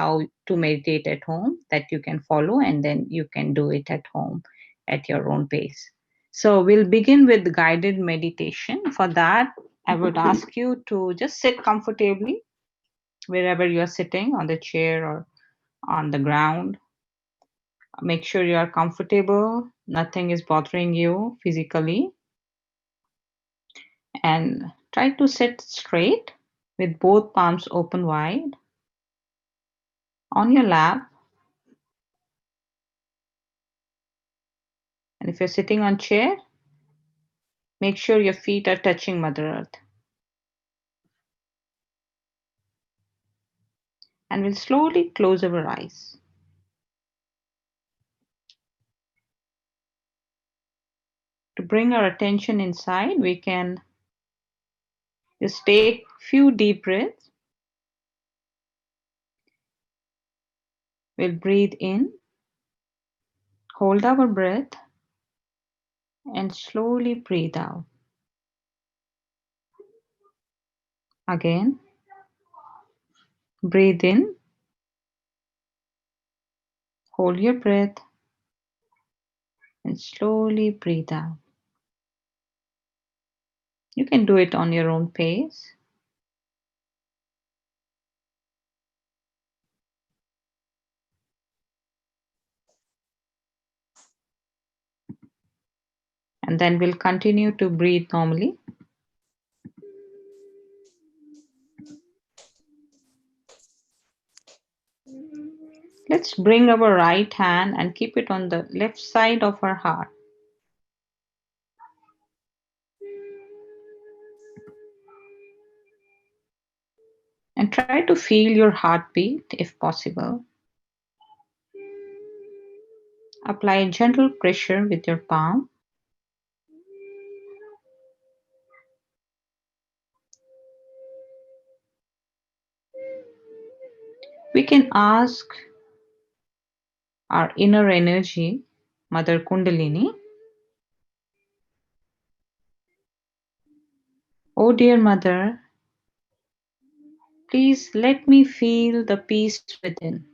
how to meditate at home that you can follow, and then you can do it at home at your own pace. So we'll begin with guided meditation. For that, I would ask you to just sit comfortably wherever you are sitting, on the chair or on the ground. Make sure you are comfortable, nothing is bothering you physically, and try to sit straight with both palms open wide on your lap. And if you're sitting on chair, make sure your feet are touching Mother Earth. And we'll slowly close our eyes. To bring our attention inside, we can just take few deep breaths. We'll breathe in, hold our breath, and slowly breathe out. Again, breathe in, hold your breath, and slowly breathe out. You can do it on your own pace. And then we'll continue to breathe normally. Let's bring our right hand and keep it on the left side of our heart. And try to feel your heartbeat if possible. Apply gentle pressure with your palm. We can ask our inner energy, Mother Kundalini, "Oh dear Mother, please let me feel the peace within.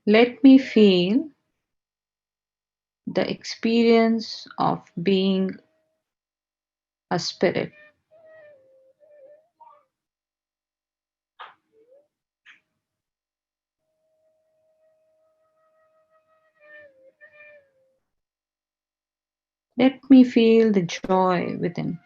Let me feel the experience of being a spirit. Let me feel the joy within."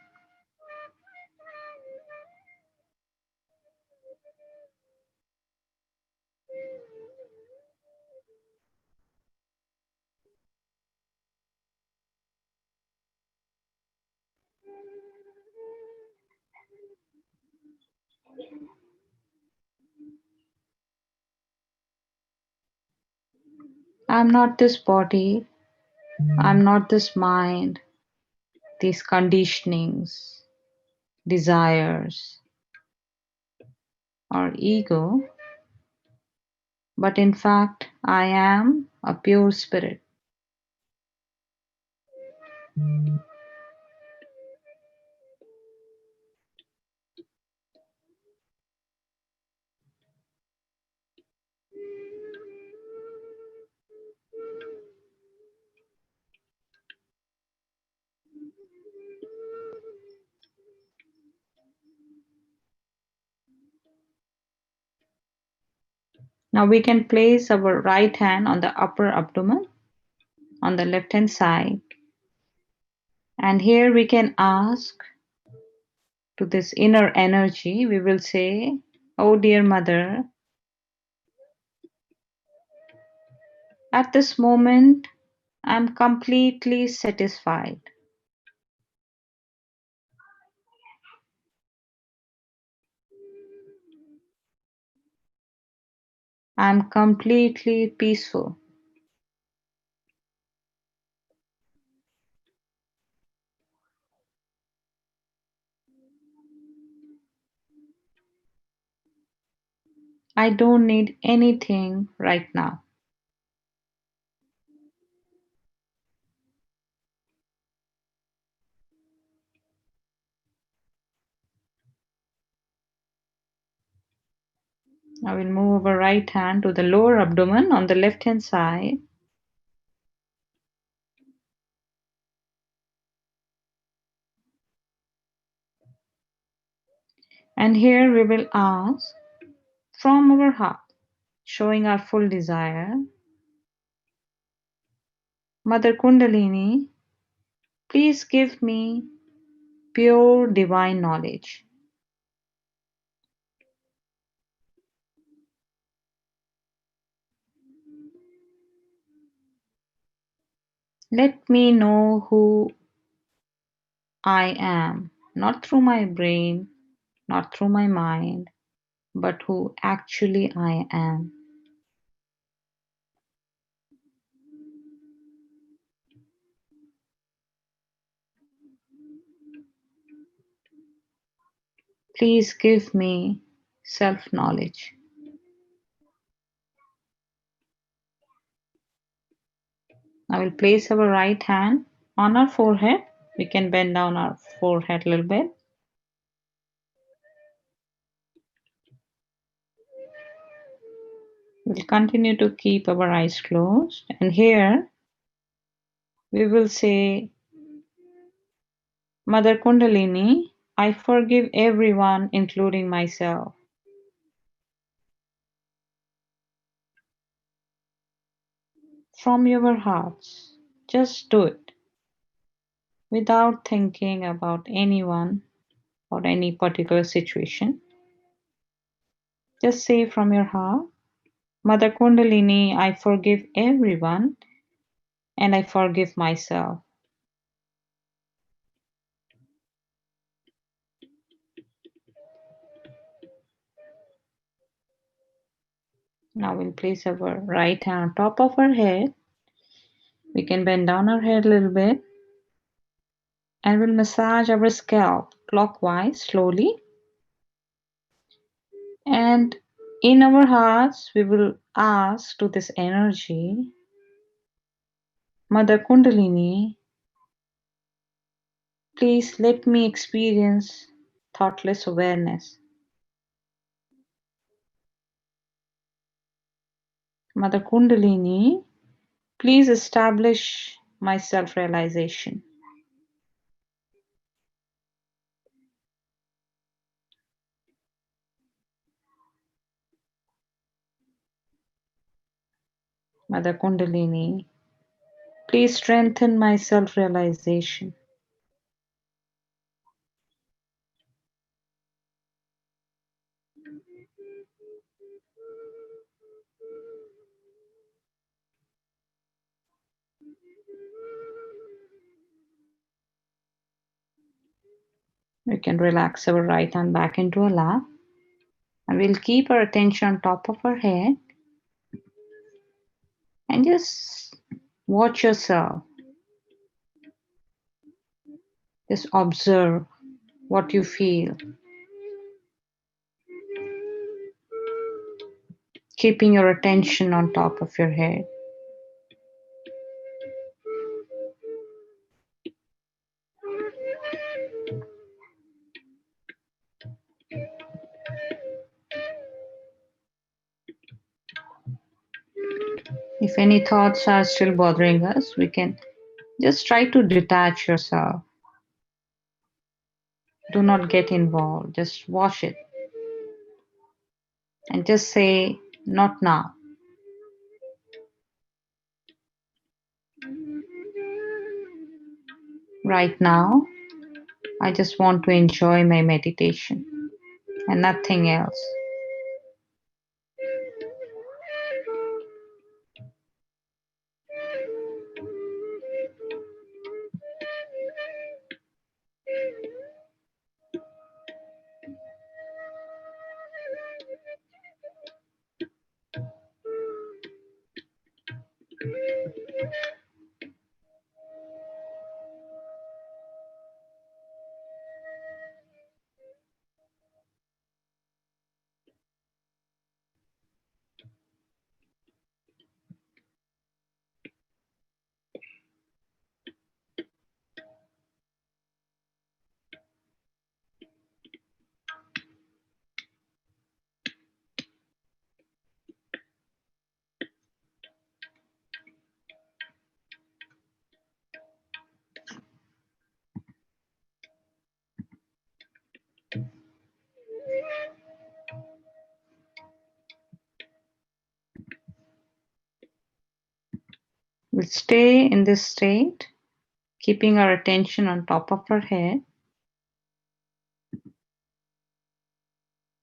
I'm not this body, I'm not this mind, these conditionings, desires, or ego, but in fact, I am a pure spirit. Now we can place our right hand on the upper abdomen on the left hand side. And here we can ask to this inner energy, we will say, "Oh dear Mother, at this moment, I'm completely satisfied. I'm completely peaceful. I don't need anything right now. I will move our right hand to the lower abdomen on the left hand side. And here we will ask from our heart, showing our full desire, Mother Kundalini, please give me pure divine knowledge. Let me know who I am, not through my brain, not through my mind, but who actually I am. Please give me self-knowledge. I will place our right hand on our forehead. We can bend down our forehead a little bit. We'll continue to keep our eyes closed. And here we will say, Mother Kundalini, I forgive everyone, including myself. From your hearts, just do it without thinking about anyone or any particular situation. Just say from your heart, Mother Kundalini, I forgive everyone and I forgive myself. Now we'll place our right hand on top of our head. We can bend down our head a little bit and we'll massage our scalp clockwise slowly. And in our hearts, we will ask to this energy, Mother Kundalini, please let me experience thoughtless awareness. Mother Kundalini, please establish my self-realization. Mother Kundalini, please strengthen my self-realization. We can relax our right hand back into our lap and we'll keep our attention on top of our head and just watch yourself. Just observe what you feel. Keeping your attention on top of your head. If any thoughts are still bothering us, we can just try to detach yourself. Do not get involved. Just watch it. And just say, not now. Right now, I just want to enjoy my meditation and nothing else. We'll stay in this state, keeping our attention on top of our head.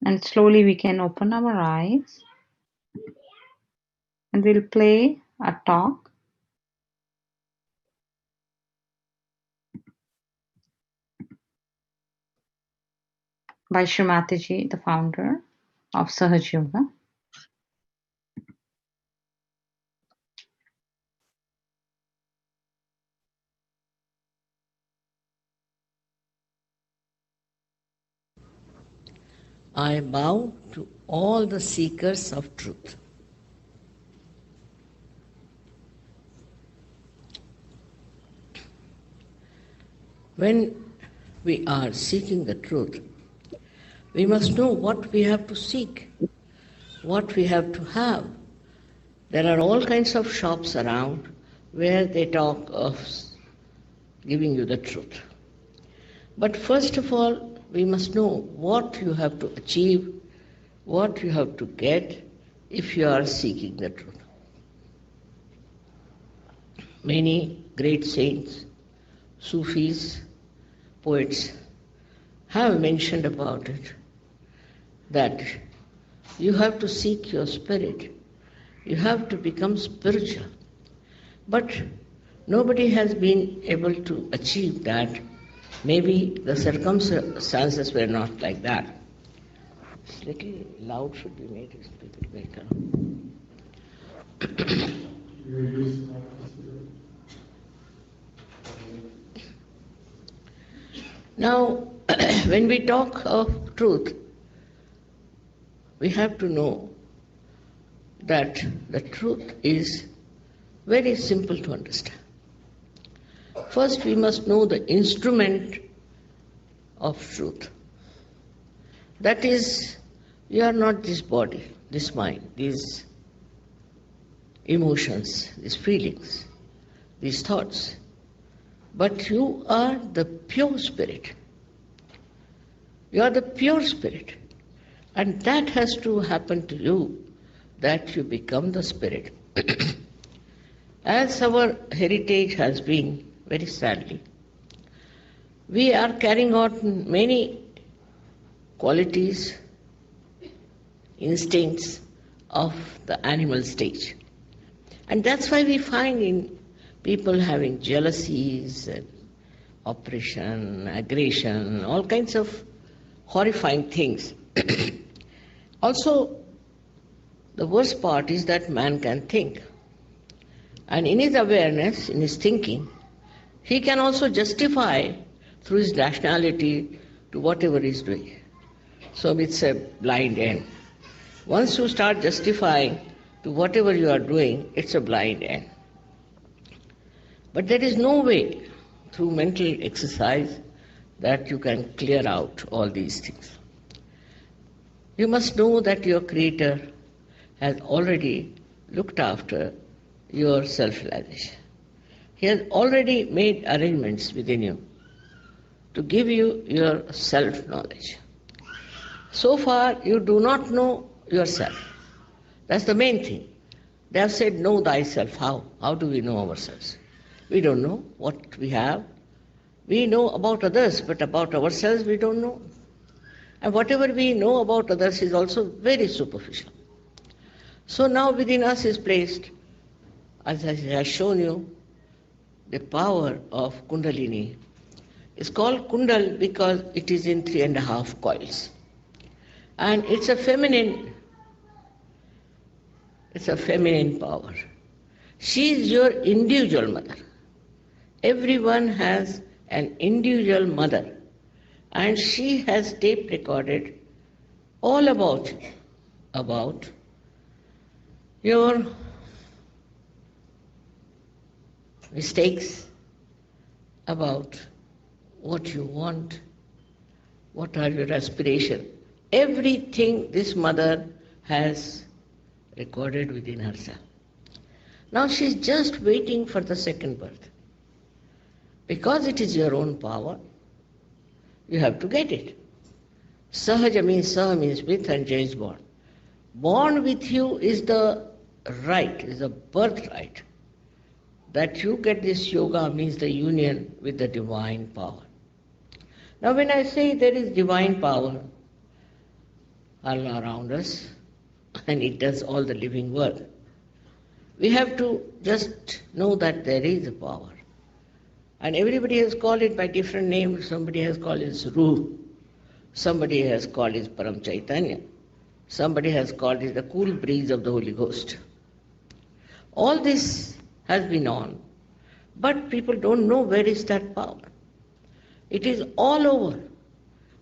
And slowly we can open our eyes and we'll play a talk by Shrimataji, the founder of Sahaja Yoga. I bow to all the seekers of truth. When we are seeking the truth, we must know what we have to seek, what we have to have. There are all kinds of shops around where they talk of giving you the truth. But first of all, we must know what you have to achieve, what you have to get if you are seeking the truth. Many great saints, Sufis, poets have mentioned about it, that you have to seek your spirit, you have to become spiritual. But nobody has been able to achieve that. Maybe the circumstances were not like that. It's little loud should be made, it's a little better. Now, when we talk of truth, we have to know that the truth is very simple to understand. First, we must know the instrument of truth. That is, you are not this body, this mind, these emotions, these feelings, these thoughts, but you are the pure spirit. You are the pure spirit. And that has to happen to you, that you become the spirit. As our heritage has been, very sadly, we are carrying out many qualities, instincts of the animal stage. And that's why we find in people having jealousies, and oppression, aggression, all kinds of horrifying things. Also, the worst part is that man can think. And in his awareness, in his thinking, he can also justify through his rationality to whatever he is doing. So it's a blind end. Once you start justifying to whatever you are doing, it's a blind end. But there is no way through mental exercise that you can clear out all these things. You must know that your Creator has already looked after your self-realization. He has already made arrangements within you to give you your self-knowledge. So far, you do not know yourself. That's the main thing. They have said, know thyself. How? How do we know ourselves? We don't know what we have. We know about others, but about ourselves we don't know. And whatever we know about others is also very superficial. So now within us is placed, as I have shown you, the power of Kundalini. It's called Kundal because it is in 3.5 coils. And it's a feminine power. She is your individual mother. Everyone has an individual mother, and she has tape recorded all about your mistakes, about what you want, what are your aspirations. Everything this mother has recorded within herself. Now she is just waiting for the second birth. Because it is your own power, you have to get it. Sahaja means Saha means with and Jay is born. Born with you is the right, is the birthright. That you get this yoga means the union with the divine power. Now when I say there is divine power all around us and it does all the living work, we have to just know that there is a power. And everybody has called it by different names. Somebody has called it Ruh. Somebody has called it Param Chaitanya. Somebody has called it the cool breeze of the Holy Ghost. All this has been on, but people don't know where is that power. It is all over,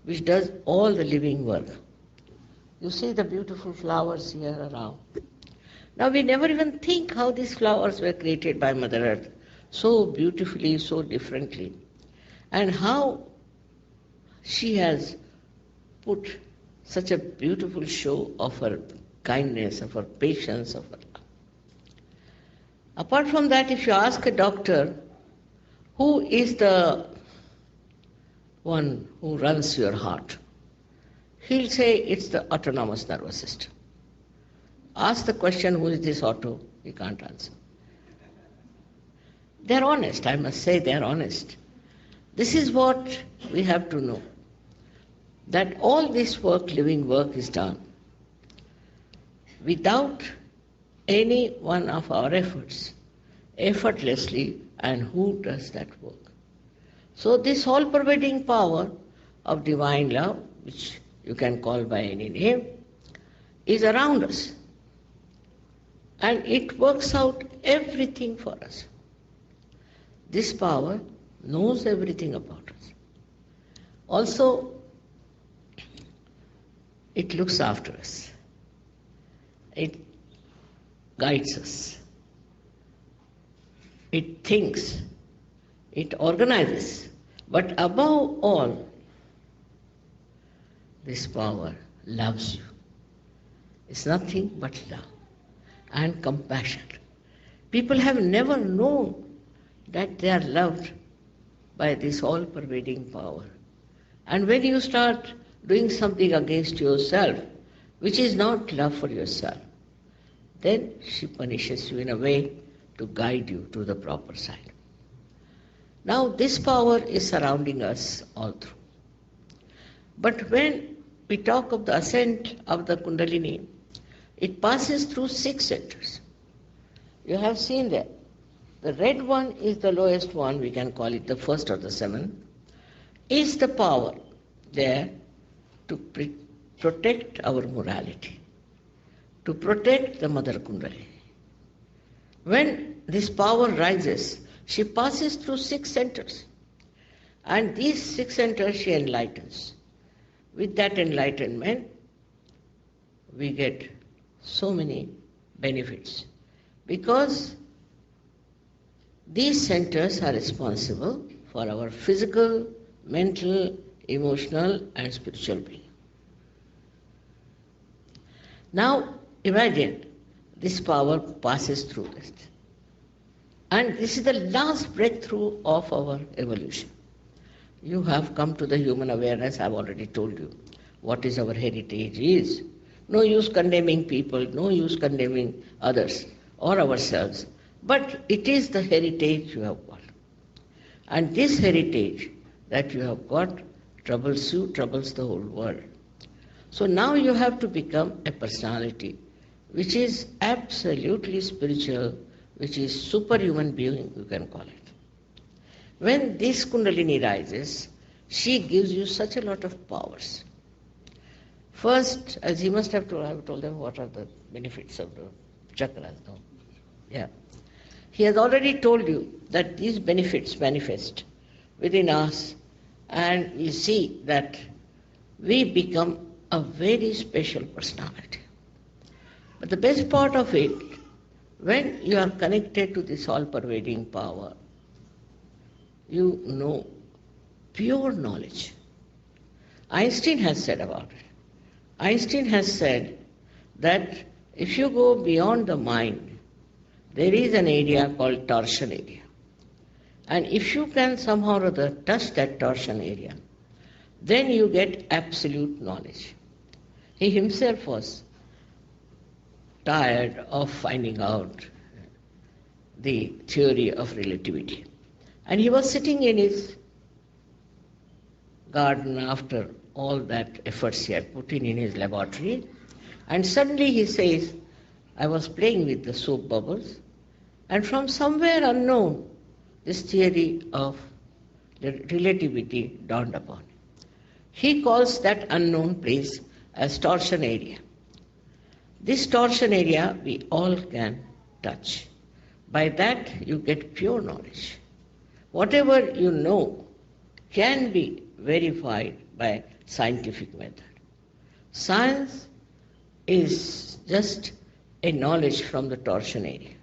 which does all the living work. You see the beautiful flowers here around. Now we never even think how these flowers were created by Mother Earth, so beautifully, so differently, and how she has put such a beautiful show of her kindness, of her patience, of her love. Apart from that, if you ask a doctor, who is the one who runs your heart, he'll say it's the autonomous nervous system. Ask the question, who is this auto? He can't answer. They're honest, I must say they're honest. This is what we have to know, that all this work, living work, is done without any one of our efforts, effortlessly, and who does that work? So this all-pervading power of divine love, which you can call by any name, is around us. And it works out everything for us. This power knows everything about us. Also, it looks after us. It guides us. It thinks. It organizes. But above all, this power loves you. It's nothing but love and compassion. People have never known that they are loved by this all-pervading power. And when you start doing something against yourself, which is not love for yourself, then she punishes you in a way to guide you to the proper side. Now this power is surrounding us all through. But when we talk of the ascent of the Kundalini, it passes through 6 centers. You have seen that. The red one is the lowest one, we can call it the first of the 7, is the power there to protect our morality, to protect the Mother Kundalini. When this power rises, she passes through 6 centers. And these 6 centers she enlightens. With that enlightenment, we get so many benefits. Because these centers are responsible for our physical, mental, emotional, and spiritual being. Now, imagine this power passes through this. And this is the last breakthrough of our evolution. You have come to the human awareness, I've already told you what is our heritage is. No use condemning people, no use condemning others or ourselves, but it is the heritage you have got. And this heritage that you have got troubles you, troubles the whole world. So now you have to become a personality which is absolutely spiritual, which is superhuman being, you can call it. When this Kundalini rises, she gives you such a lot of powers. First, as he must have told, I have told them what are the benefits of the chakras. No? Yeah. He has already told you that these benefits manifest within us, and we see that we become a very special personality. But the best part of it, when you are connected to this all-pervading power, you know pure knowledge. Einstein has said about it. Einstein has said that if you go beyond the mind, there is an area called torsion area. And if you can somehow or other touch that torsion area, then you get absolute knowledge. He himself was tired of finding out the theory of relativity. And he was sitting in his garden after all that efforts he had put in his laboratory, and suddenly he says, I was playing with the soap bubbles, and from somewhere unknown, this theory of relativity dawned upon him. He calls that unknown place as torsion area. This torsion area we all can touch. By that you get pure knowledge. Whatever you know can be verified by scientific method. Science is just a knowledge from the torsion area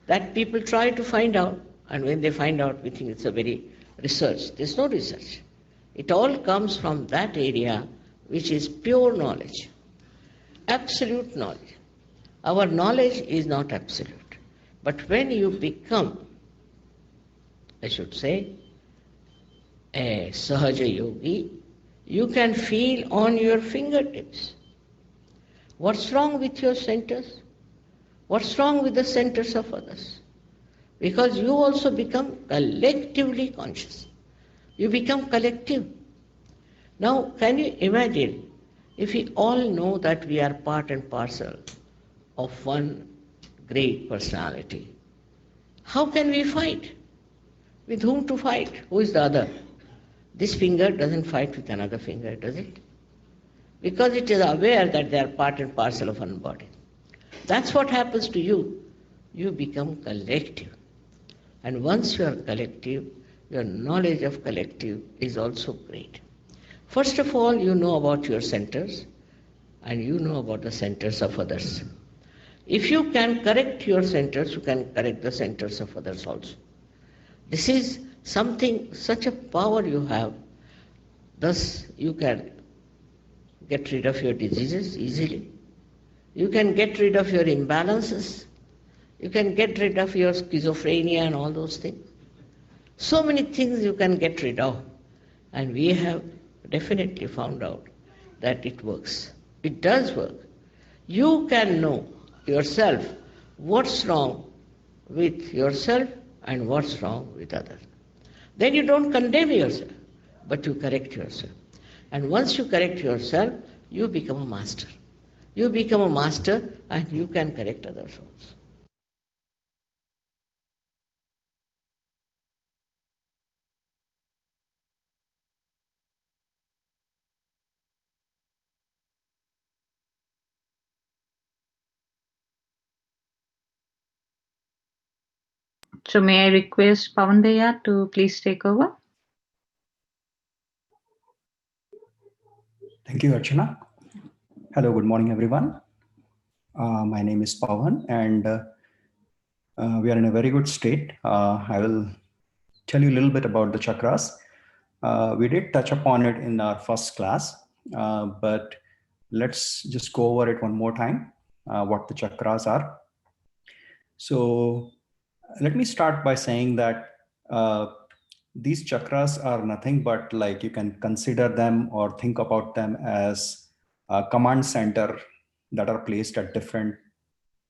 that people try to find out, and when they find out, we think it's a very research. There's no research. It all comes from that area which is pure knowledge, absolute knowledge. Our knowledge is not absolute, but when you become, I should say, a Sahaja Yogi, you can feel on your fingertips what's wrong with your centers, what's wrong with the centers of others. Because you also become collectively conscious. You become collective. Now, can you imagine if we all know that we are part and parcel of one great personality? How can we fight? With whom to fight? Who is the other? This finger doesn't fight with another finger, does it? Because it is aware that they are part and parcel of one body. That's what happens to you. You become collective. And once you are collective, your knowledge of collective is also great. First of all, you know about your centers, and you know about the centers of others. If you can correct your centers, you can correct the centers of others also. This is something, such a power you have. Thus, you can get rid of your diseases easily. You can get rid of your imbalances. You can get rid of your schizophrenia and all those things. So many things you can get rid of. And we have definitely found out that it works. It does work. You can know yourself what's wrong with yourself and what's wrong with others. Then you don't condemn yourself, but you correct yourself. And once you correct yourself, you become a master. You become a master and you can correct others also. So may I request Pavandaya to please take over? Thank you, Archana. Hello, good morning, everyone. My name is Pavan, and we are in a very good state. I will tell you a little bit about the chakras. We did touch upon it in our first class, but let's just go over it one more time, what the chakras are. So let me start by saying that these chakras are nothing but, like, you can consider them or think about them as a command center that are placed at different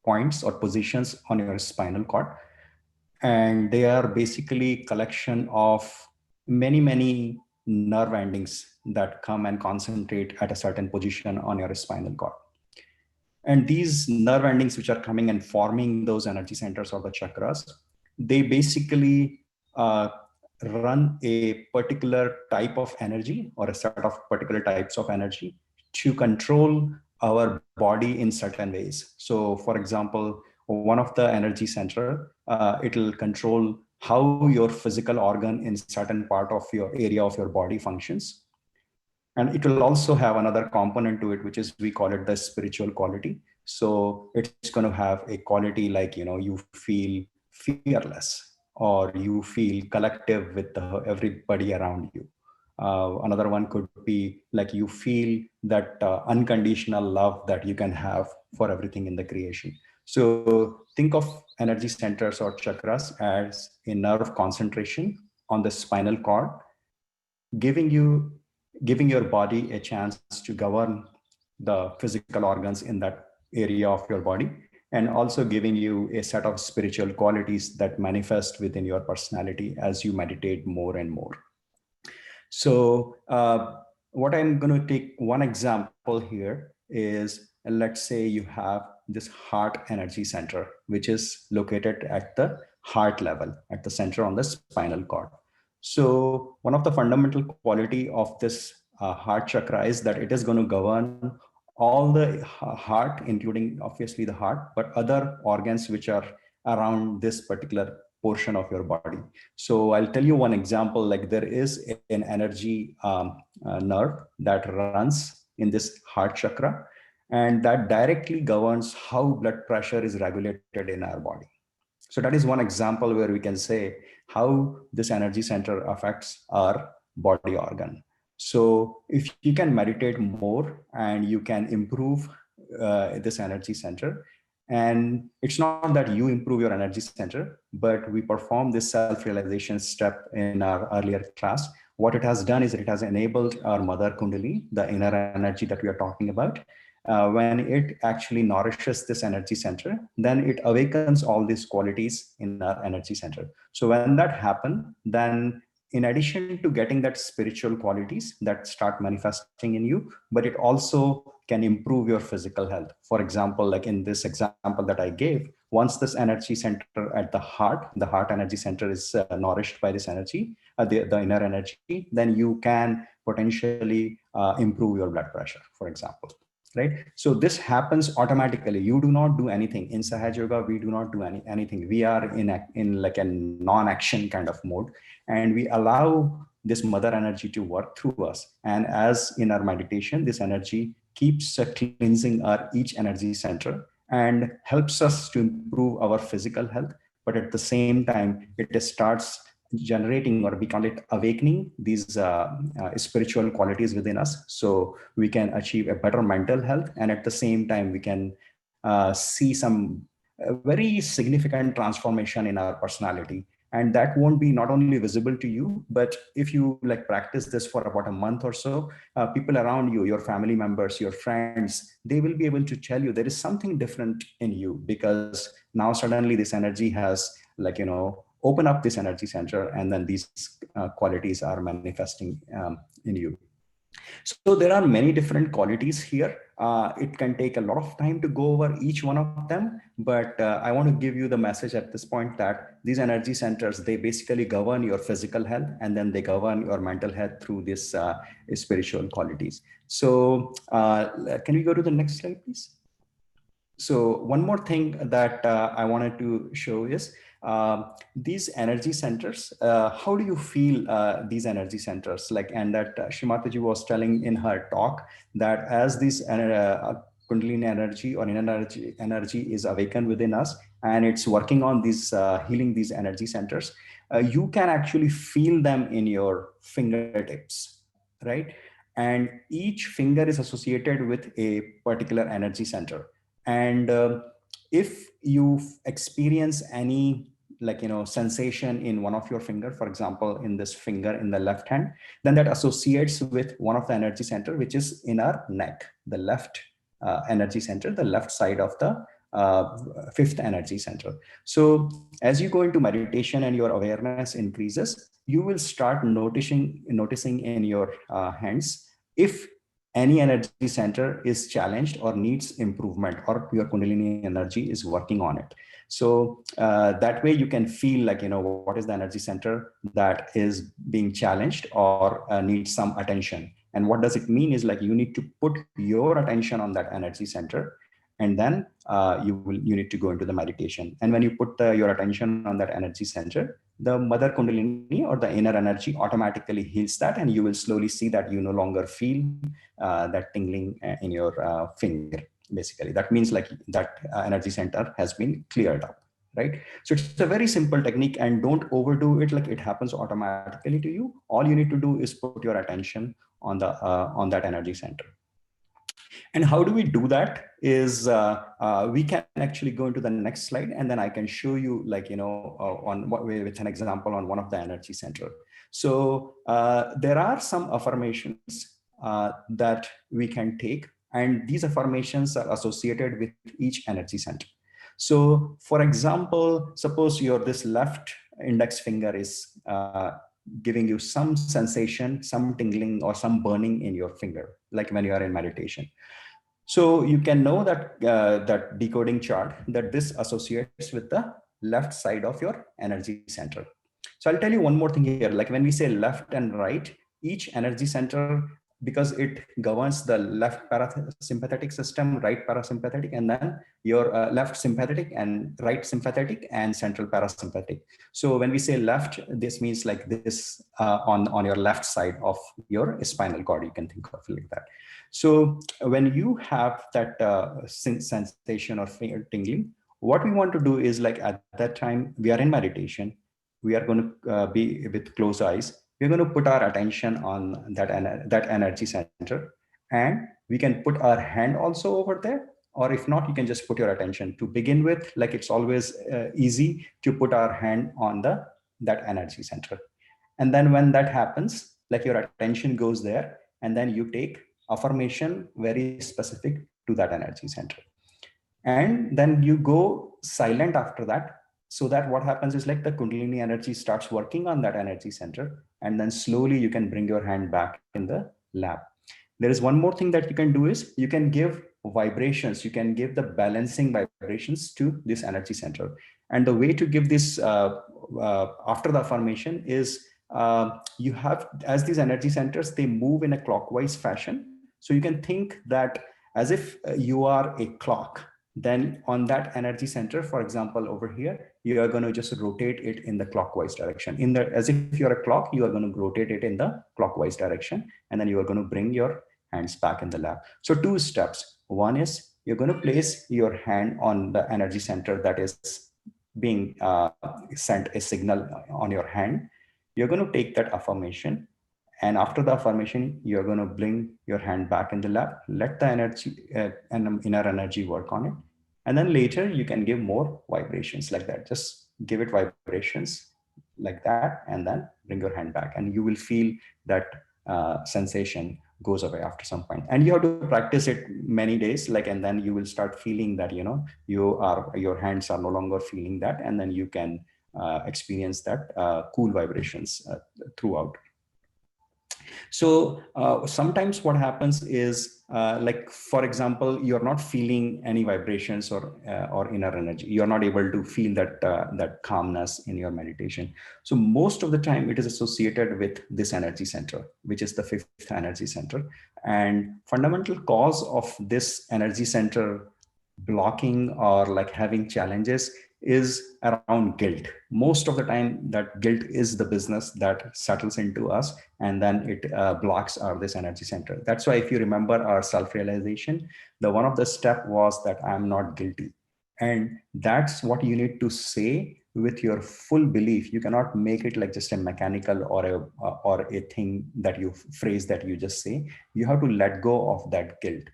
points or positions on your spinal cord. And they are basically collection of many nerve endings that come and concentrate at a certain position on your spinal cord. And these nerve endings which are coming and forming those energy centers or the chakras, they basically run a particular type of energy or a set of particular types of energy to control our body in certain ways. So for example, one of the energy center, it'll control how your physical organ in certain part of your area of your body functions. And it will also have another component to it, which is, we call it the spiritual quality. So it's going to have a quality like, you feel fearless, or you feel collective with everybody around you. Another one could be like, you feel that unconditional love that you can have for everything in the creation. So think of energy centers or chakras as a nerve concentration on the spinal cord, giving you giving your body a chance to govern the physical organs in that area of your body, and also giving you a set of spiritual qualities that manifest within your personality as you meditate more and more. So what I'm going to take one example here is, let's say you have this heart energy center, which is located at the heart level, at the center on the spinal cord. So one of the fundamental quality of this heart chakra is that it is going to govern all the heart, including obviously the heart, but other organs which are around this particular portion of your body. So I'll tell you one example. Like there is an energy nerve that runs in this heart chakra, and that directly governs how blood pressure is regulated in our body. So that is one example where we can say how this energy center affects our body organ. So if you can meditate more and you can improve this energy center, and it's not that you improve your energy center, but we perform this self-realization step in our earlier class. What it has done is it has enabled our mother Kundalini, the inner energy that we are talking about. When it actually nourishes this energy center, then it awakens all these qualities in our energy center. So when that happens, then in addition to getting that spiritual qualities that start manifesting in you, but it also can improve your physical health. For example, like in this example that I gave, once this energy center at the heart energy center is nourished by this energy, the inner energy, then you can potentially improve your blood pressure, for example. Right? So this happens automatically. You do not do anything. In Sahaja Yoga, we do not do anything. We are in like a non-action kind of mode, and we allow this mother energy to work through us. And as in our meditation, this energy keeps cleansing our each energy center and helps us to improve our physical health. But at the same time, it starts generating, or we call it awakening, these spiritual qualities within us, so we can achieve a better mental health, and at the same time we can see some very significant transformation in our personality. And that won't be not only visible to you, but if you like practice this for about a month or so, people around you, your family members, your friends, they will be able to tell you there is something different in you, because now suddenly this energy has, like, open up this energy center, and then these qualities are manifesting in you. So there are many different qualities here. It can take a lot of time to go over each one of them, but I want to give you the message at this point that these energy centers, they basically govern your physical health, and then they govern your mental health through this spiritual qualities. So can we go to the next slide, please? So one more thing that I wanted to show is these energy centers. How do you feel these energy centers? Like, and that Shrimataji was telling in her talk that as this Kundalini energy or inner energy is awakened within us, and it's working on these healing these energy centers, you can actually feel them in your fingertips, right? And each finger is associated with a particular energy center. And if you experience any, like, sensation in one of your finger, for example, in this finger in the left hand, then that associates with one of the energy center, which is in our neck, the left energy center, the left side of the fifth energy center. So as you go into meditation and your awareness increases, you will start noticing in your hands if any energy center is challenged or needs improvement, or your Kundalini energy is working on it. So that way you can feel like, what is the energy center that is being challenged or needs some attention. And what does it mean is, like, you need to put your attention on that energy center, and then you need to go into the meditation. And when you put your attention on that energy center, the mother Kundalini or the inner energy automatically heals that, and you will slowly see that you no longer feel that tingling in your finger. Basically, that means like that energy center has been cleared up, right? So it's a very simple technique, and don't overdo it. Like, it happens automatically to you. All you need to do is put your attention on that energy center. And how do we do that is we can actually go into the next slide, and then I can show you, like, on what way, with an example on one of the energy center. So there are some affirmations that we can take, and these affirmations are associated with each energy center. So for example, suppose your this left index finger is giving you some sensation, some tingling or some burning in your finger, like when you are in meditation. So you can know that that decoding chart, that this associates with the left side of your energy center. So I'll tell you one more thing here. Like when we say left and right, each energy center, because it governs the left parasympathetic system, right parasympathetic, and then your left sympathetic and right sympathetic and central parasympathetic. So when we say left, this means like this on your left side of your spinal cord. You can think of it like that. So when you have that sensation or finger tingling, what we want to do is, like at that time we are in meditation, we are going to be with closed eyes. We're going to put our attention on that energy center, and we can put our hand also over there. Or if not, you can just put your attention to begin with. Like it's always easy to put our hand on that energy center. And then when that happens, like your attention goes there, and then you take affirmation very specific to that energy center. And then you go silent after that, so that what happens is like the Kundalini energy starts working on that energy center, and then slowly you can bring your hand back in the lap. There is one more thing that you can do is you can give vibrations, you can give the balancing vibrations to this energy center. And the way to give this after the affirmation is you have, as these energy centers, they move in a clockwise fashion. So you can think that as if you are a clock. Then on that energy center, for example, over here, you are going to just rotate it in the clockwise direction. As if you're a clock, you are going to rotate it in the clockwise direction, and then you are going to bring your hands back in the lap. So 2 steps. One is you're going to place your hand on the energy center that is being sent a signal on your hand. You're going to take that affirmation, and after the affirmation, you're going to bring your hand back in the lap, let the energy and inner energy work on it. And then later you can give more vibrations like that. Just give it vibrations like that, and then bring your hand back, and you will feel that sensation goes away after some point. And you have to practice it many days, like, and then you will start feeling that, your hands are no longer feeling that, and then you can experience that cool vibrations throughout. So sometimes what happens is, like, for example, you're not feeling any vibrations or inner energy. You're not able to feel that calmness in your meditation. So most of the time it is associated with this energy center, which is the 5th energy center. And fundamental cause of this energy center blocking or like having challenges is around guilt. Most of the time that guilt is the business that settles into us, and then it blocks this energy center. That's why if you remember our self-realization, the one of the step was that I'm not guilty. And that's what you need to say with your full belief. You cannot make it like just a mechanical or a thing that you phrase that you just say. You have to let go of that guilt.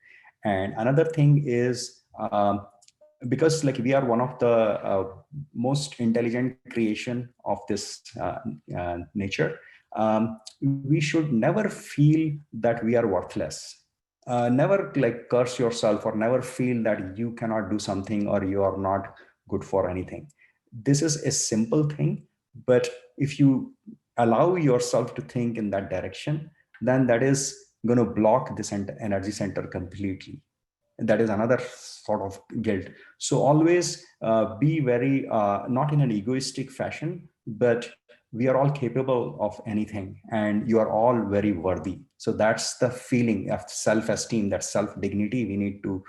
And another thing is, because like we are one of the most intelligent creation of this nature, we should never feel that we are worthless. Never like curse yourself, or never feel that you cannot do something or you are not good for anything. This is a simple thing, but if you allow yourself to think in that direction, then that is going to block this energy center completely. That is another sort of guilt. So always be very, not in an egoistic fashion, but we are all capable of anything, and you are all very worthy. So that's the feeling of self-esteem, that self-dignity we need to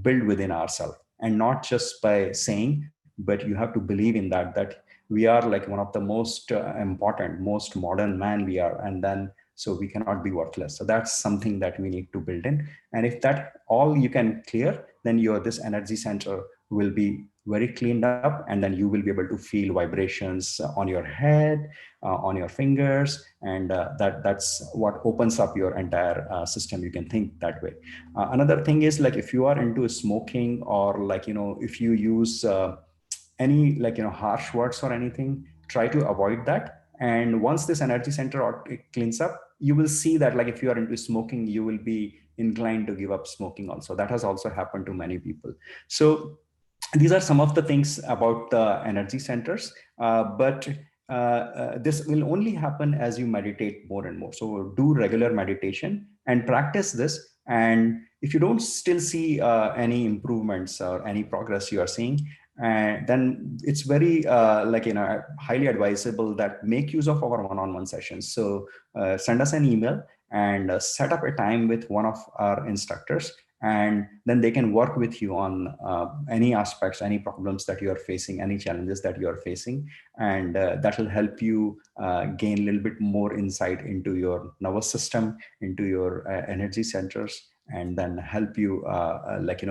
build within ourselves, and not just by saying, but you have to believe in that we are like one of the most important, most modern man we are, and then so we cannot be worthless. So that's something that we need to build in. And if that all you can clear, then this energy center will be very cleaned up, and then you will be able to feel vibrations on your head, on your fingers, and that's what opens up your entire system. You can think that way. Another thing is, like, if you are into smoking, or like, if you use any like harsh words or anything, try to avoid that. And once this energy center it cleans up, you will see that like if you are into smoking, you will be inclined to give up smoking also. That has also happened to many people. So these are some of the things about the energy centers, but this will only happen as you meditate more and more. So do regular meditation and practice this. And if you don't still see any improvements or any progress you are seeing, then it's very highly advisable that make use of our one-on-one sessions. So send us an email and set up a time with one of our instructors, and then they can work with you on any aspects, any problems that you are facing, any challenges that you are facing, and that will help you gain a little bit more insight into your nervous system, into your energy centers, and then help you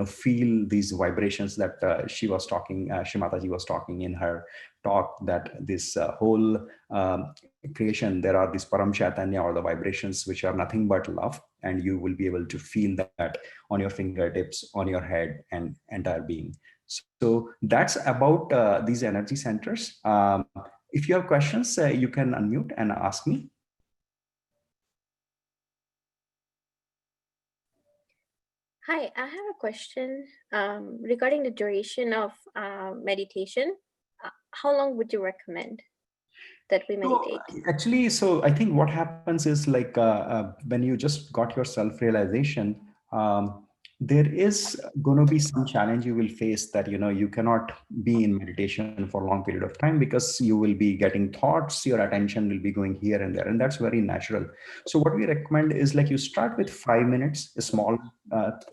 feel these vibrations that Shimataji was talking in her talk, that this whole creation, there are these param chaitanya, or the vibrations, which are nothing but love, and you will be able to feel that on your fingertips, on your head, and entire being. So that's about these energy centers. If you have questions, you can unmute and ask me. Hi, I have a question regarding the duration of meditation. How long would you recommend that we meditate? So I think what happens is like when you just got your self-realization, there is going to be some challenge you will face, that you cannot be in meditation for a long period of time, because you will be getting thoughts, your attention will be going here and there, and that's very natural. So what we recommend is like you start with 5 minutes, small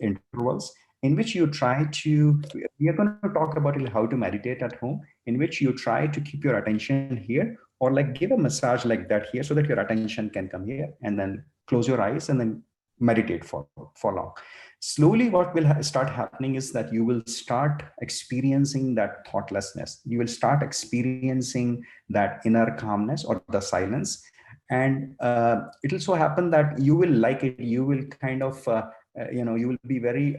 intervals, in which you try to, we are going to talk about how to meditate at home, in which you try to keep your attention here, or like give a massage like that here, so that your attention can come here, and then close your eyes and then meditate for long. Slowly what will start happening is that you will start experiencing that thoughtlessness, you will start experiencing that inner calmness or the silence. And it will so happen that you will like it, you will kind of you will be very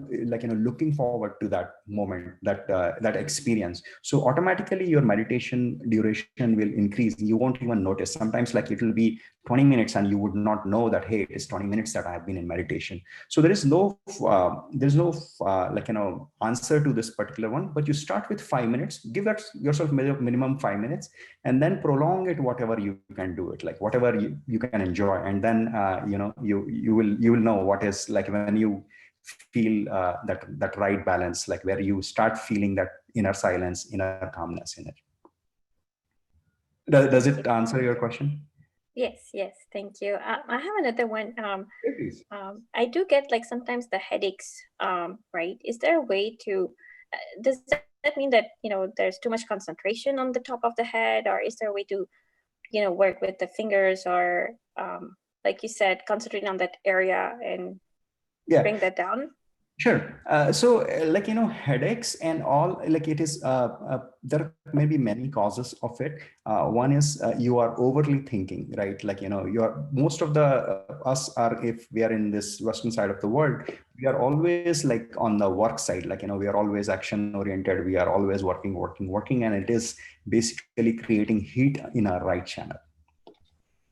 looking forward to that moment, that experience. So automatically your meditation duration will increase, you won't even notice. Sometimes like it will be 20 minutes and you would not know that, hey, it is 20 minutes that I have been in meditation. So there is no answer to this particular one, but you start with 5 minutes, give that yourself minimum 5 minutes, and then prolong it whatever you can do it, like whatever you can enjoy. And then you will know what is like when you feel that right balance, like where you start feeling that inner silence, inner calmness in it. Does it answer your question? Yes, thank you. I have another one. Please. I do get like sometimes the headaches. Right? Is there a way to? Does that mean that there's too much concentration on the top of the head, or is there a way to work with the fingers, or like you said, concentrating on that area and bring that down? Sure. Headaches and all, like it is, there may be many causes of it. One is you are overly thinking, right? Like, you are, most of the us are, if we are in this Western side of the world, we are always like on the work side, like, we are always action oriented. We are always working, and it is basically creating heat in our right channel,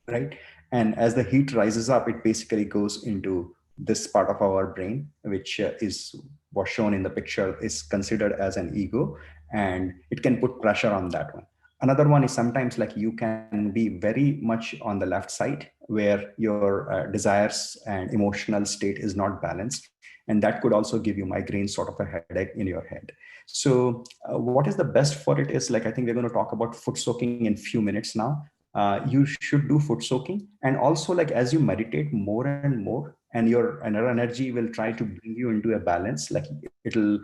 right? And as the heat rises up, it basically goes into this part of our brain, which is what's shown in the picture, is considered as an ego, and it can put pressure on that one. Another one is sometimes like you can be very much on the left side, where your desires and emotional state is not balanced, and that could also give you migraine, sort of a headache in your head. So what is the best for it is, like, I think we're going to talk about foot soaking in few minutes now. You should do foot soaking, and also like as you meditate more and more, and your inner energy will try to bring you into a balance, like it'll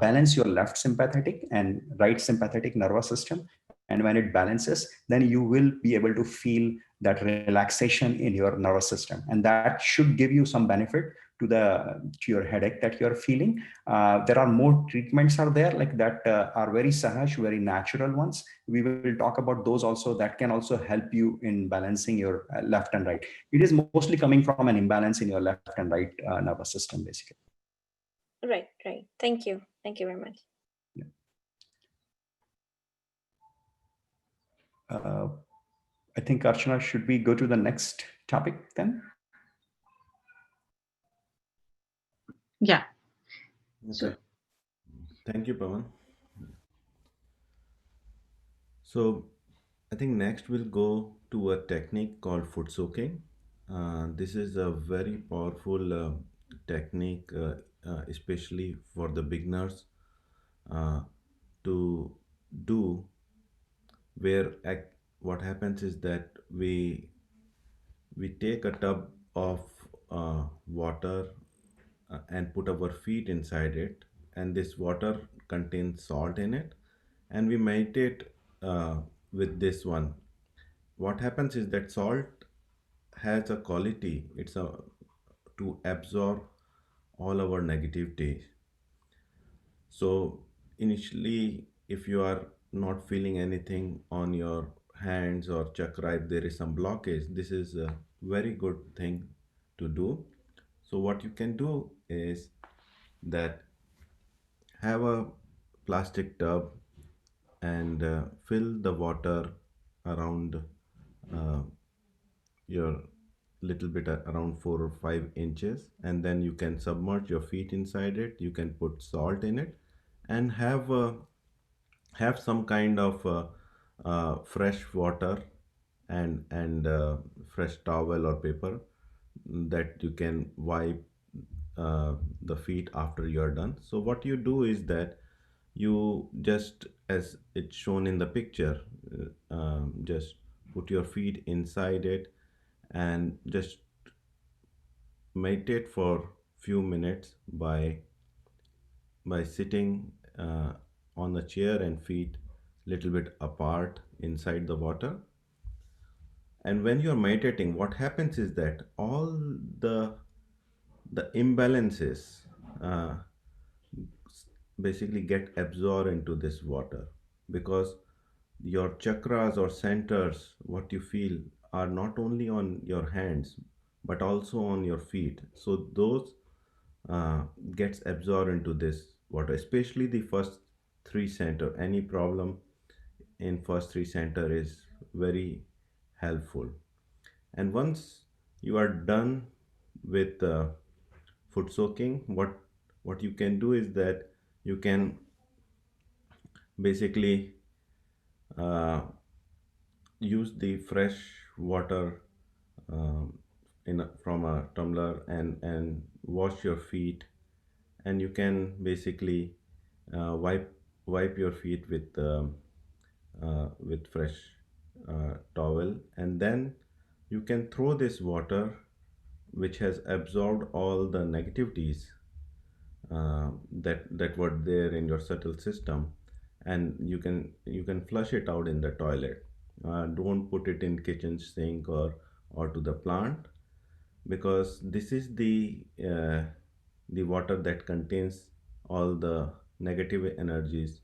balance your left sympathetic and right sympathetic nervous system. And when it balances, then you will be able to feel that relaxation in your nervous system, and that should give you some benefit to your headache that you're feeling. There are more treatments are there, like that are very sahaj, very natural ones. We will talk about those also, that can also help you in balancing your left and right. It is mostly coming from an imbalance in your left and right nervous system, basically. Right. Thank you very much. Yeah. I think, Archana, should we go to the next topic then? Yeah. Okay. Thank you, Pawan. So, I think next we'll go to a technique called foot soaking. This is a very powerful technique, especially for the beginners uh, to do. What happens is that we take a tub of water and put our feet inside it, and this water contains salt in it, and we meditate with this one. What happens is that salt has a quality, it's a to absorb all our negativity. So initially, if you are not feeling anything on your hands or chakra, if there is some blockage, this is a very good thing to do. So what you can do is that have a plastic tub and fill the water around uh, your little bit around 4 or 5 inches, and then you can submerge your feet inside it. You can put salt in it and have some kind of fresh water and fresh towel or paper that you can wipe the feet after you're done. So what you do is that you just, as it's shown in the picture, just put your feet inside it and just meditate for few minutes by sitting on the chair and feet little bit apart inside the water. And when you're meditating, what happens is that all the the imbalances uh, basically get absorbed into this water, because your chakras or centers, what you feel, are not only on your hands but also on your feet. So those gets absorbed into this water, especially the first three center. Any problem in first three center is very helpful. And once you are done with foot soaking, what you can do is that you can basically uh, use the fresh water from a tumbler and wash your feet, and you can basically wipe your feet with fresh towel, and then you can throw this water which has absorbed all the negativities that were there in your subtle system, and you can flush it out in the toilet. Don't put it in kitchen sink or to the plant, because this is the water that contains all the negative energies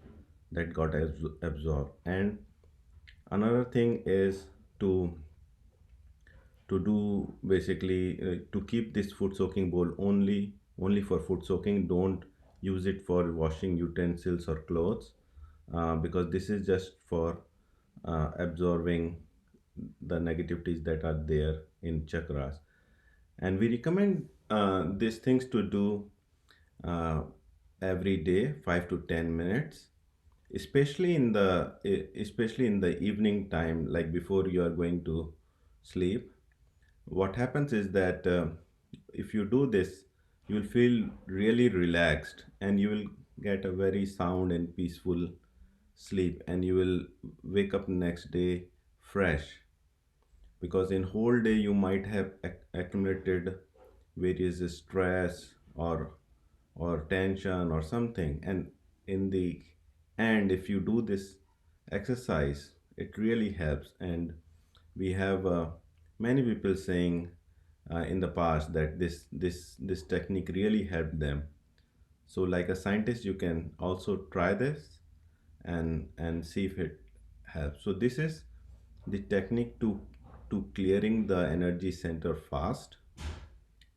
that got absorbed. And another thing is to do basically to keep this food soaking bowl only for food soaking. Don't use it for washing utensils or clothes, because this is just for absorbing the negativities that are there in chakras. And we recommend these things to do uh, every day, 5 to 10 minutes, especially in the evening time, like before you are going to sleep. What happens is that if you do this, you will feel really relaxed, and you will get a very sound and peaceful sleep, and you will wake up next day fresh, because in whole day you might have accumulated various stress or tension or something. And in the end, if you do this exercise, it really helps. And we have many people saying in the past that this technique really helped them. So like a scientist, you can also try this and see if it helps. So this is the technique to clearing the energy center fast.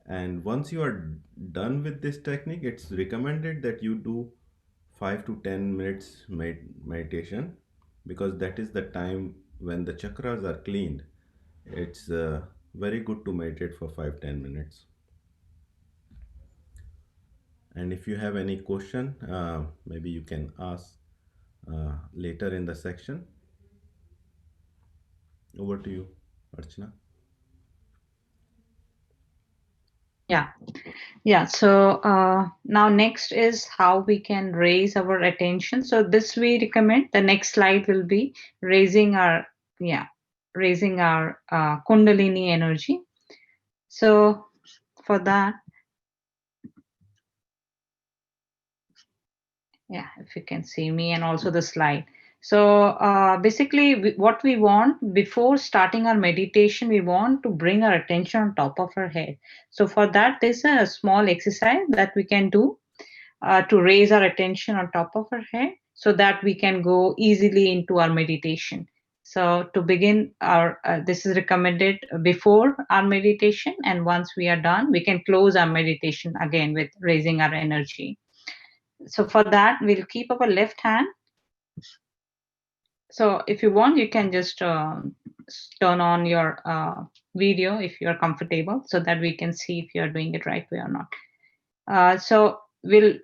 And once you are done with this technique, it's recommended that you do 5 to 10 minutes meditation, because that is the time when the chakras are cleaned, it's very good to meditate for 5-10 minutes. And if you have any question, maybe you can ask later in the section. Over to you, Archana. Yeah. So now next is how we can raise our attention. So this we recommend. The next slide will be raising our Kundalini energy. So for that, if you can see me and also the slide. So basically what we want before starting our meditation, we want to bring our attention on top of our head. So for that, there's a small exercise that we can do to raise our attention on top of our head so that we can go easily into our meditation. So to begin our, this is recommended before our meditation, and once we are done, we can close our meditation again with raising our energy. So for that, we'll keep our left hand. So if you want, you can just turn on your video if you're comfortable so that we can see if you're doing it right way or not. So we'll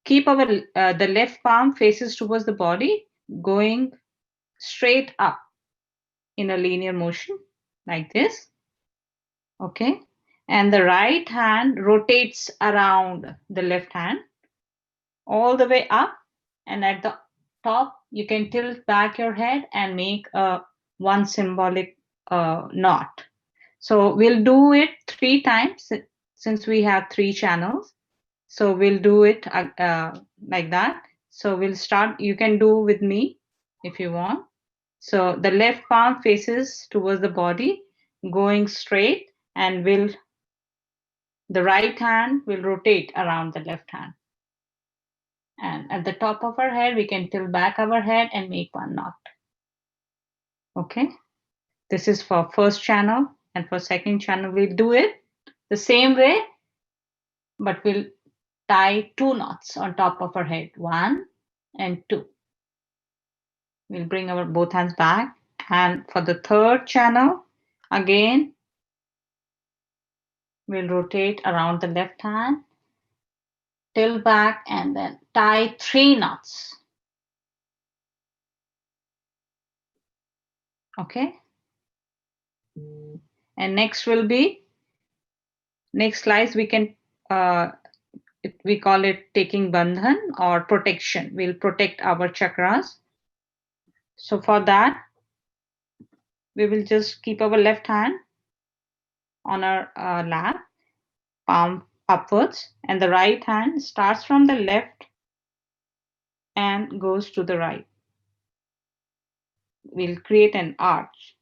keep our the left palm faces towards the body, going straight up in a linear motion like this. Okay. And the right hand rotates around the left hand all the way up, and at the top you can tilt back your head and make a one symbolic knot. So we'll do it 3 times since we have 3 channels. So we'll do it like that. So we'll start. You can do with me if you want. So the left palm faces towards the body, going straight, and the right hand will rotate around the left hand. And at the top of our head, we can tilt back our head and make one knot. Okay. This is for first channel, and for second channel, we'll do it the same way, but we'll tie 2 knots on top of our head, 1 and 2. We'll bring our both hands back. And for the third channel, again, we'll rotate around the left hand, tilt back, and then tie 3 knots. Okay. And next will be, next slides we can, we call it taking bandhan or protection. We'll protect our chakras. So for that, we will just keep our left hand on our lap, palm upwards, and the right hand starts from the left and goes to the right. We'll create an arch,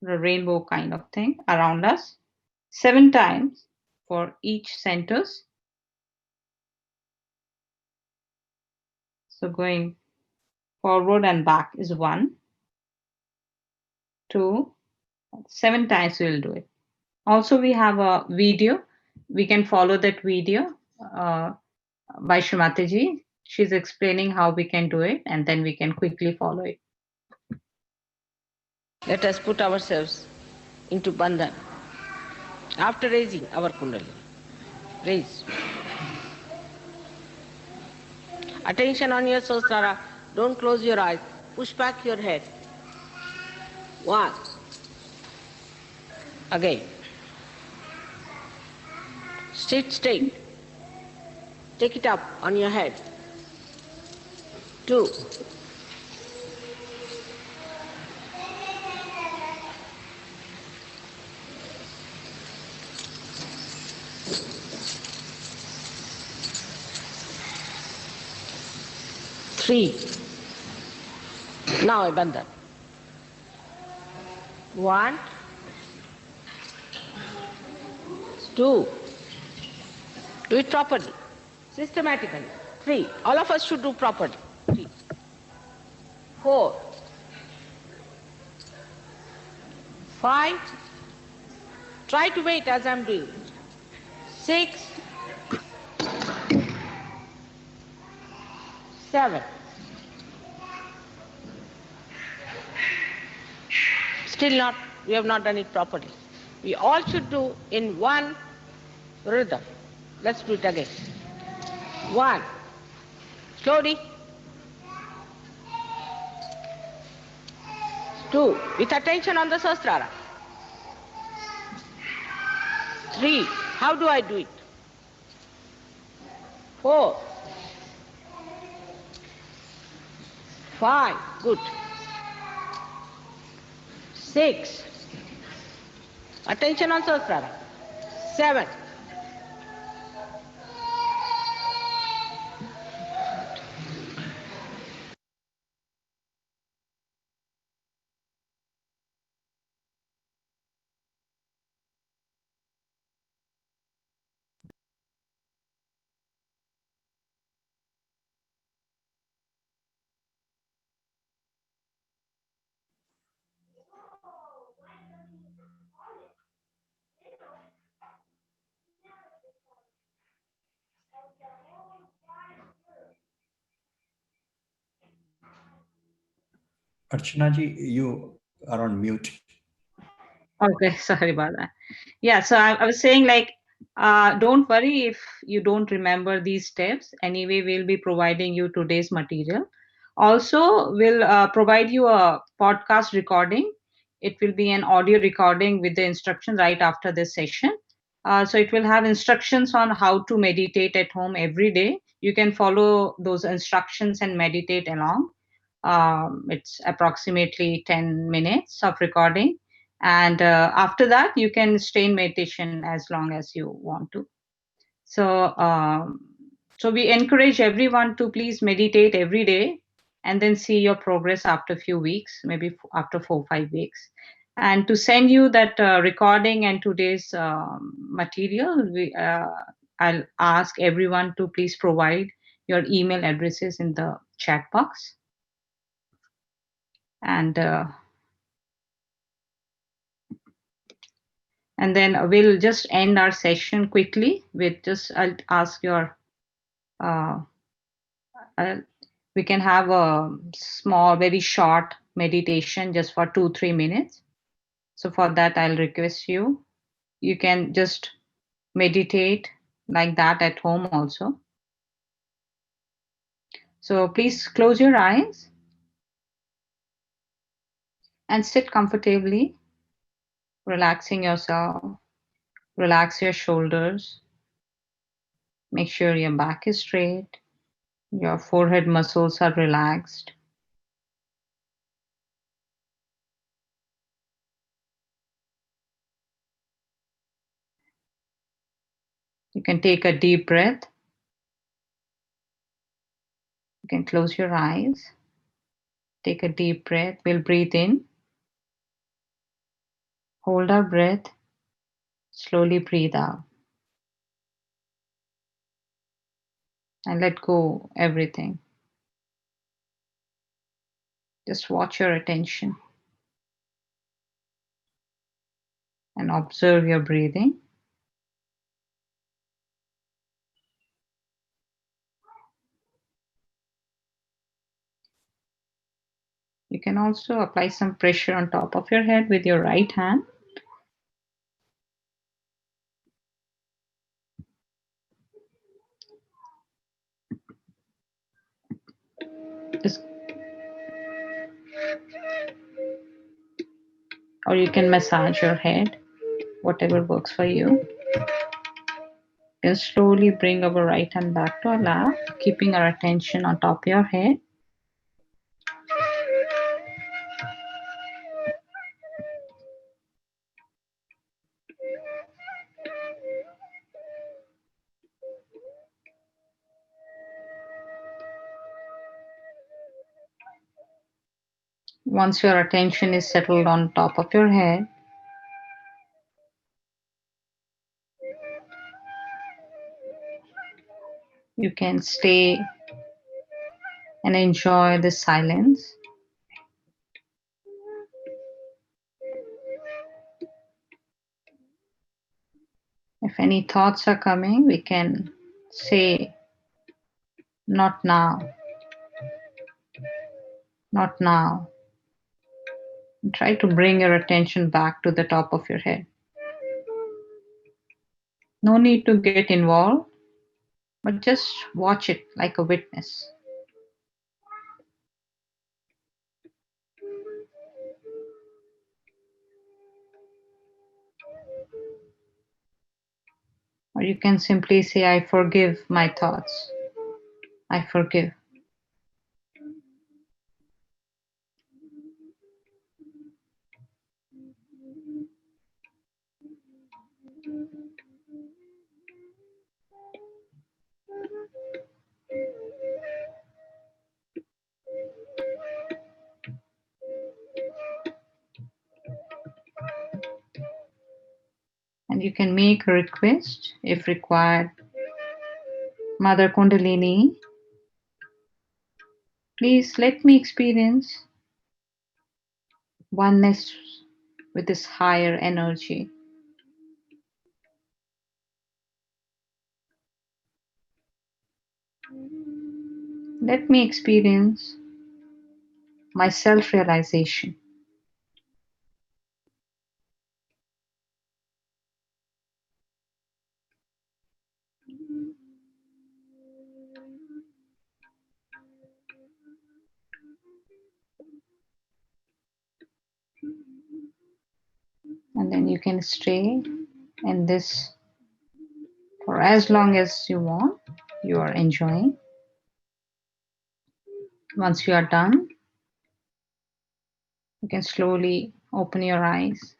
a rainbow kind of thing around us, 7 times for each centers. So going forward and back is 1, 2, 7 times we'll do it. Also, we have a video. We can follow that video by Shrimati. She's explaining how we can do it, and then we can quickly follow it. Let us put ourselves into bandhan after raising our Kundalini. Raise. Attention on your Sahasrara. Don't close your eyes. Push back your head. 1. Again. Sit straight. Take it up on your head. 2. 3. Now I bandhan. 1, 2. Do it properly, systematically. 3. All of us should do properly. 3. 4. 5. Try to wait as I'm doing. 6. 7. Still we have not done it properly. We all should do in one rhythm. Let's do it again. 1, slowly. 2, with attention on the Sahasrara. 3, how do I do it? 4, 5, good. 6, attention on Sahasrara. 7, Archana ji, you are on mute. Okay, sorry about that. Yeah, so I was saying, like, don't worry if you don't remember these steps. Anyway, we'll be providing you today's material. Also, we'll provide you a podcast recording. It will be an audio recording with the instructions right after this session. So it will have instructions on how to meditate at home every day. You can follow those instructions and meditate along. It's approximately 10 minutes of recording, and after that you can stay in meditation as long as you want to. So we encourage everyone to please meditate every day, and then see your progress after a few weeks, maybe after 4 or 5 weeks. And to send you that recording and today's material, I'll ask everyone to please provide your email addresses in the chat box. And then we'll just end our session quickly with just, I'll ask your, we can have a small, very short meditation just for 2-3 minutes. So for that, I'll request you, you can just meditate like that at home also. So please close your eyes and sit comfortably, relaxing yourself, relax your shoulders, make sure your back is straight, your forehead muscles are relaxed. You can take a deep breath. You can close your eyes. Take a deep breath. We'll breathe in. Hold our breath. Slowly breathe out. And let go everything. Just watch your attention and observe your breathing. You can also apply some pressure on top of your head with your right hand. Just, or you can massage your head, whatever works for you. Then slowly bring our right hand back to our lap, keeping our attention on top of your head. Once your attention is settled on top of your head, you can stay and enjoy the silence. If any thoughts are coming, we can say, not now, not now, Try to bring your attention back to the top of your head. No need to get involved, but just watch it like a witness. Or you can simply say, I forgive my thoughts. I forgive. And you can make a request if required. Mother Kundalini, please let me experience oneness with this higher energy. Let me experience my self realization. And then you can stay in this for as long as you want. You are enjoying. Once you are done, you can slowly open your eyes.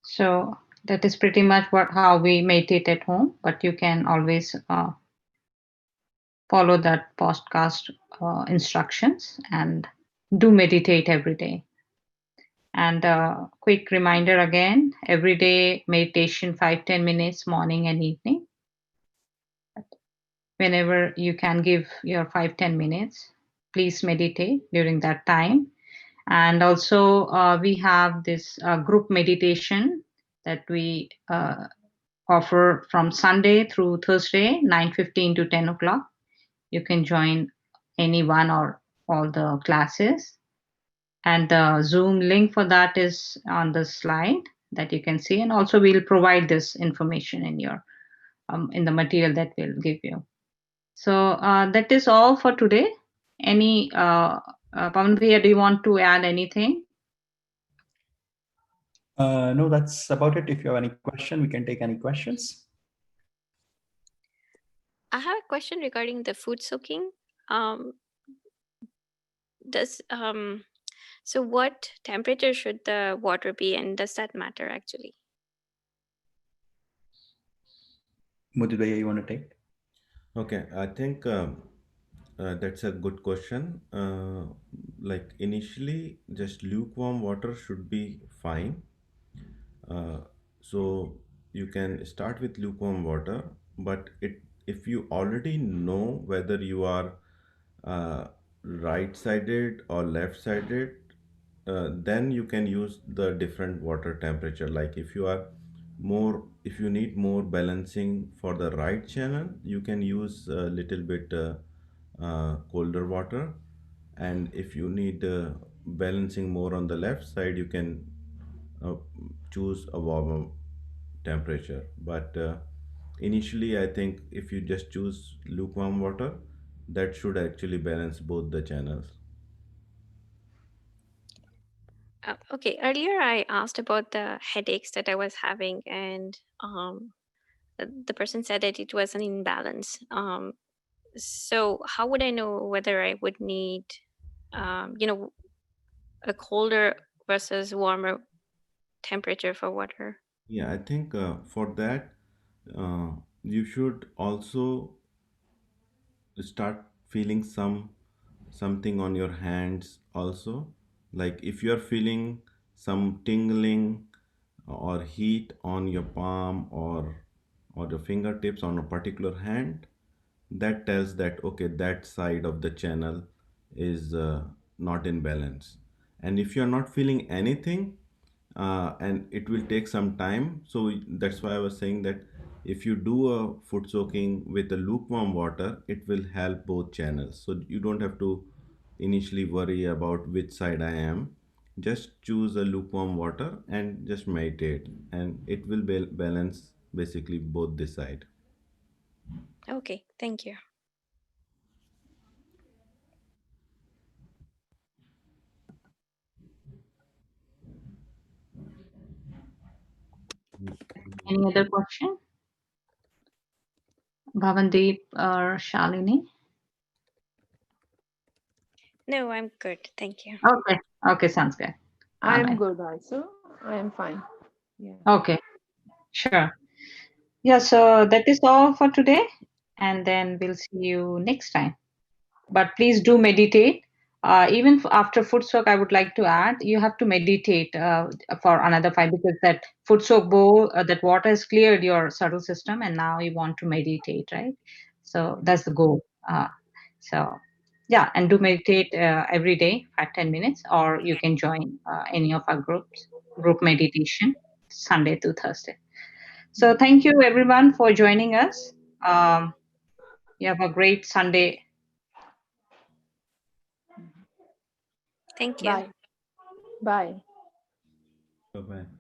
So that is pretty much how we meditate at home, but you can always follow that podcast instructions and do meditate every day. And quick reminder again, every day meditation 5-10 minutes morning and evening. Whenever you can give your 5-10 minutes, please meditate during that time. And also we have this group meditation that we offer from Sunday through Thursday, 9:15 to 10 o'clock. You can join any one or all the classes. And the Zoom link for that is on the slide that you can see. And also we'll provide this information in your in the material that we'll give you. So that is all for today. Any Pawan Bhaiya, do you want to add anything? No, that's about it. If you have any question, we can take any questions. I have a question regarding the food soaking. Does so what temperature should the water be, and does that matter actually? Mudit bhaiya, you want to take? Okay, I think that's a good question. Like initially, just lukewarm water should be fine. Uh, so you can start with lukewarm water, but if you already know whether you are uh, right-sided or left-sided, then you can use the different water temperature. Like if you need more balancing for the right channel, you can use a little bit colder water, and if you need balancing more on the left side, you can uh, choose a warmer temperature. But initially, I think if you just choose lukewarm water, that should actually balance both the channels. Okay, earlier I asked about the headaches that I was having, and the person said that it was an imbalance. So how would I know whether I would need, you know, a colder versus warmer temperature for water? Yeah, I think for that, you should also start feeling something on your hands also. Like if you're feeling some tingling or heat on your palm or the fingertips on a particular hand, that tells that okay, that side of the channel is not in balance. And if you're not feeling anything, and it will take some time, so that's why I was saying that If you do a foot soaking with a lukewarm water, it will help both channels. So you don't have to initially worry about which side I am. Just choose a lukewarm water and just meditate, and it will balance basically both the side. Okay, thank you. Any other question? Bhavandeep or Shalini? No, I'm good. Thank you. Okay. Okay, sounds good. All I'm right. good also. I am fine. Yeah. Okay, sure. Yeah, so that is all for today, and then we'll see you next time. But please do meditate. Even after foot soak, I would like to add, you have to meditate for another 5, because that foot soak bowl, that water has cleared your subtle system, and now you want to meditate, right? So that's the goal. So yeah, and do meditate every day, 5-10 minutes, or you can join any of our group meditation, Sunday to Thursday. So thank you everyone for joining us. Um, you have a great Sunday. Thank you. Bye. Bye. Bye bye.